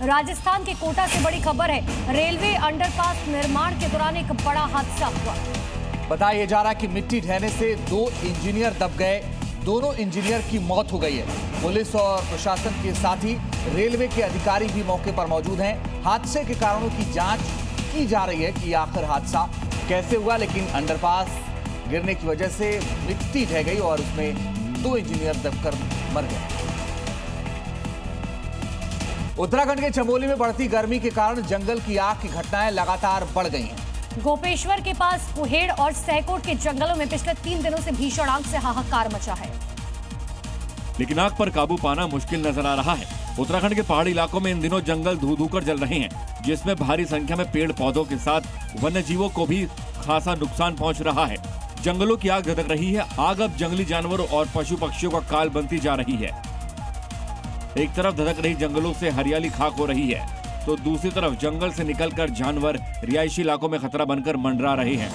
राजस्थान के कोटा से बड़ी खबर है। रेलवे अंडरपास निर्माण के दौरान एक बड़ा हादसा हुआ। बताया जा रहा है कि मिट्टी ढहने से 2 इंजीनियर दब गए। दोनों इंजीनियर की मौत हो गई है। पुलिस और प्रशासन के साथ ही रेलवे के अधिकारी भी मौके पर मौजूद हैं। हादसे के कारणों की जांच की जा रही है कि आखिर हादसा कैसे हुआ, लेकिन अंडरपास गिरने की वजह से मिट्टी ढह गई और उसमें 2 इंजीनियर दबकर मर गए। उत्तराखंड के चमोली में बढ़ती गर्मी के कारण जंगल की आग की घटनाएं लगातार बढ़ गई हैं। गोपेश्वर के पास कुहेड़ और सहकोट के जंगलों में पिछले 3 दिनों से भीषण आग से हाहाकार मचा है, लेकिन आग पर काबू पाना मुश्किल नजर आ रहा है। उत्तराखंड के पहाड़ी इलाकों में इन दिनों जंगल धू धू कर जल रहे हैं, जिसमें भारी संख्या में पेड़ पौधों के साथ वन्य जीवों को भी खासा नुकसान पहुंच रहा है। जंगलों की आग धधक रही है। आग अब जंगली जानवरों और पशु पक्षियों का काल बनती जा रही है। एक तरफ धधक रही जंगलों से हरियाली खाक हो रही है, तो दूसरी तरफ जंगल से निकलकर जानवर रिहायशी इलाकों में खतरा बनकर मंडरा रहे हैं।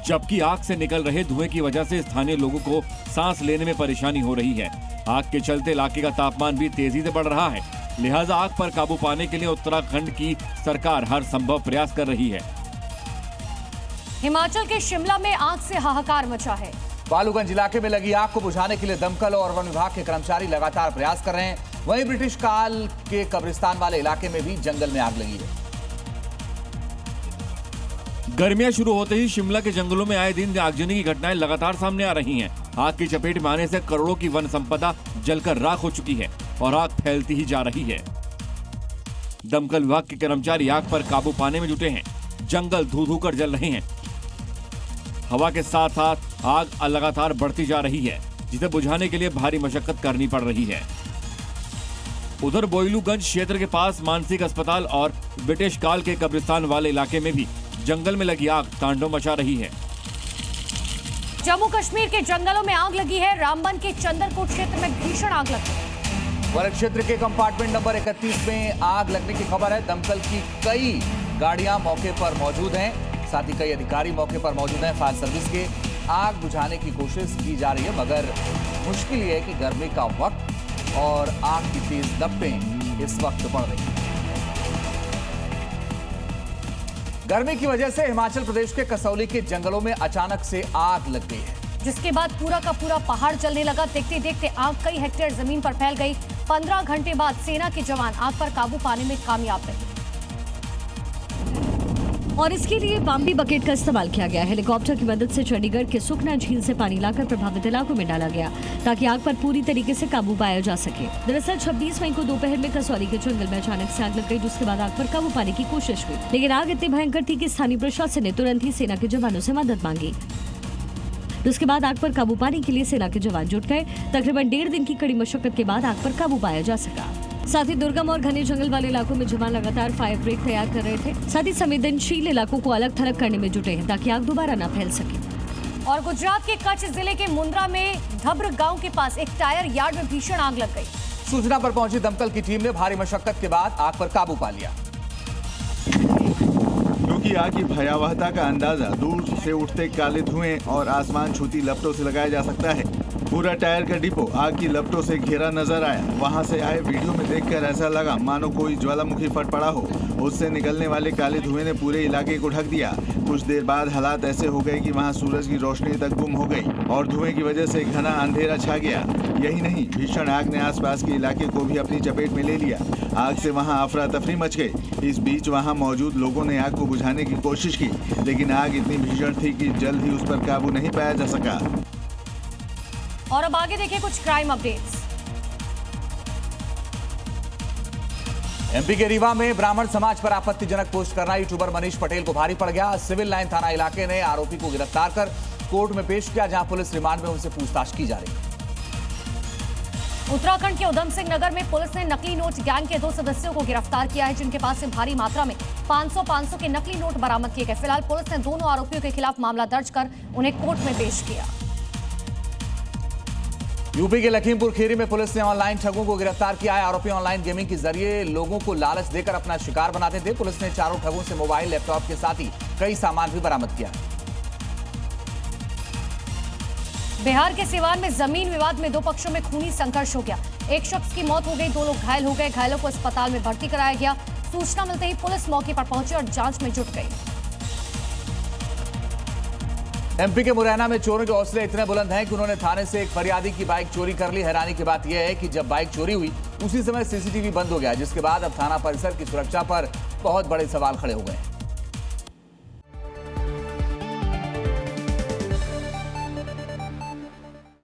जबकि आग से निकल रहे धुएं की वजह से स्थानीय लोगों को सांस लेने में परेशानी हो रही है। आग के चलते इलाके का तापमान भी तेजी से बढ़ रहा है। लिहाजा आग पर काबू पाने के लिए उत्तराखंड की सरकार हर संभव प्रयास कर रही है। हिमाचल के शिमला में आग से हाहाकार मचा है। बालूगंज इलाके में लगी आग को बुझाने के लिए दमकल और वन विभाग के कर्मचारी लगातार प्रयास कर रहे हैं। वहीं ब्रिटिश काल के कब्रिस्तान वाले इलाके में भी जंगल में आग लगी है। गर्मियां शुरू होते ही शिमला के जंगलों में आए दिन आगजनी की घटनाएं लगातार सामने आ रही हैं। आग की चपेट में आने से करोड़ों की वन संपदा जलकर राख हो चुकी है और आग फैलती ही जा रही है। दमकल विभाग के कर्मचारी आग पर काबू पाने में जुटे हैं। जंगल धू धू कर जल रहे हैं। हवा के साथ साथ आग लगातार बढ़ती जा रही है, जिसे बुझाने के लिए भारी मशक्कत करनी पड़ रही है। उधर बोयलूगंज क्षेत्र के पास मानसिक अस्पताल और ब्रिटिश काल के कब्रिस्तान वाले इलाके में भी जंगल में लगी आग तांडव मचा रही है। जम्मू कश्मीर के जंगलों में आग लगी है। रामबन के चंदरकोट क्षेत्र में भीषण आग लगी। वन क्षेत्र के कंपार्टमेंट नंबर 31 में आग लगने की खबर है। दमकल की कई गाड़ियां मौके पर मौजूद हैं, साथ ही कई अधिकारी मौके पर मौजूद हैं। फायर सर्विस के आग बुझाने की कोशिश की जा रही है, मगर मुश्किल ये है कि गर्मी का वक्त और आग की तेज लपटें इस वक्त बढ़ रही हैं। गर्मी की वजह से हिमाचल प्रदेश के कसौली के जंगलों में अचानक से आग लग गई है, जिसके बाद पूरा का पूरा पहाड़ जलने लगा। देखते देखते आग कई हेक्टेयर जमीन पर फैल गई। 15 घंटे बाद सेना के जवान आग पर काबू पाने में कामयाब रहे और इसके लिए बम्बी बकेट का इस्तेमाल किया गया। हेलीकॉप्टर की मदद से चंडीगढ़ के सुखना झील से पानी लाकर प्रभावित इलाकों में डाला गया, ताकि आग पर पूरी तरीके से काबू पाया जा सके। दरअसल 26 मई को दोपहर में कसौली के जंगल में अचानक से आग लग गई, जिसके बाद आग पर काबू पाने की कोशिश हुई, लेकिन आग इतनी भयंकर थी कि स्थानीय प्रशासन ने तुरंत ही सेना के जवानों से मदद मांगी। उसके बाद आग पर काबू पाने के लिए सेना के जवान जुट गए। तकरीबन 1.5 दिन की कड़ी मशक्कत के बाद आग पर काबू पाया जा सका। साथ ही दुर्गम और घने जंगल वाले इलाकों में जवान लगातार फायर ब्रेक तैयार कर रहे थे। साथ ही संवेदनशील इलाकों को अलग थलग करने में जुटे हैं, ताकि आग दोबारा न फैल सके। और गुजरात के कच्छ जिले के मुंद्रा में धब्र गांव के पास एक टायर यार्ड में भीषण आग लग गई। सूचना पर पहुंची दमकल की टीम ने भारी मशक्कत के बाद आग पर काबू पा लिया। क्योंकि आग की भयावहता का अंदाजा दूर से उठते काले धुएं और आसमान छूती लपटों से लगाया जा सकता है। पूरा टायर का डिपो आग की लपटों से घिरा नजर आया। वहां से आए वीडियो में देखकर ऐसा लगा मानो कोई ज्वालामुखी फट पड़ा हो। उससे निकलने वाले काले धुएं ने पूरे इलाके को ढक दिया। कुछ देर बाद हालात ऐसे हो गए कि वहां सूरज की रोशनी तक गुम हो गई और धुएं की वजह से घना अंधेरा छा गया। यही नहीं, भीषण आग ने आसपास के इलाके को भी अपनी चपेट में ले लिया। आग से वहां अफरा तफरी मच गई। इस बीच वहां मौजूद लोगों ने आग को बुझाने की कोशिश की, लेकिन आग इतनी भीषण थी कि जल्द ही उस पर काबू नहीं पाया जा सका। और अब आगे देखिए कुछ क्राइम अपडेट्स। एमपी के रीवा में ब्राह्मण समाज पर आपत्तिजनक पोस्ट करना यूट्यूबर मनीष पटेल को भारी पड़ गया। सिविल लाइन थाना इलाके ने आरोपी को गिरफ्तार कर कोर्ट में पेश किया, जहां पुलिस रिमांड में उनसे पूछताछ की जा रही है। उत्तराखंड के उधम सिंह नगर में पुलिस ने नकली नोट गैंग के 2 सदस्यों को गिरफ्तार किया है, जिनके पास से भारी मात्रा में 500 के नकली नोट बरामद किए गए। फिलहाल पुलिस ने दोनों आरोपियों के खिलाफ मामला दर्ज कर उन्हें कोर्ट में पेश किया। यूपी के लखीमपुर खीरी में पुलिस ने ऑनलाइन ठगों को गिरफ्तार किया है। आरोपी ऑनलाइन गेमिंग के जरिए लोगों को लालच देकर अपना शिकार बनाते थे। पुलिस ने चारों ठगों से मोबाइल, लैपटॉप के साथ ही कई सामान भी बरामद किया है। बिहार के सिवान में जमीन विवाद में 2 पक्षों में खूनी संघर्ष हो गया। एक शख्स की मौत हो गई, 2 लोग घायल हो गए। घायलों को अस्पताल में भर्ती कराया गया। सूचना मिलते ही पुलिस मौके पर पहुंची और जांच में जुट गई। एमपी के मुरैना में चोरों के हौसले इतने बुलंद हैं कि उन्होंने थाने से एक फरियादी की बाइक चोरी कर ली। हैरानी की बात यह है कि जब बाइक चोरी हुई उसी समय सीसीटीवी बंद हो गया, जिसके बाद अब थाना परिसर की सुरक्षा पर बहुत बड़े सवाल खड़े हो गए हैं।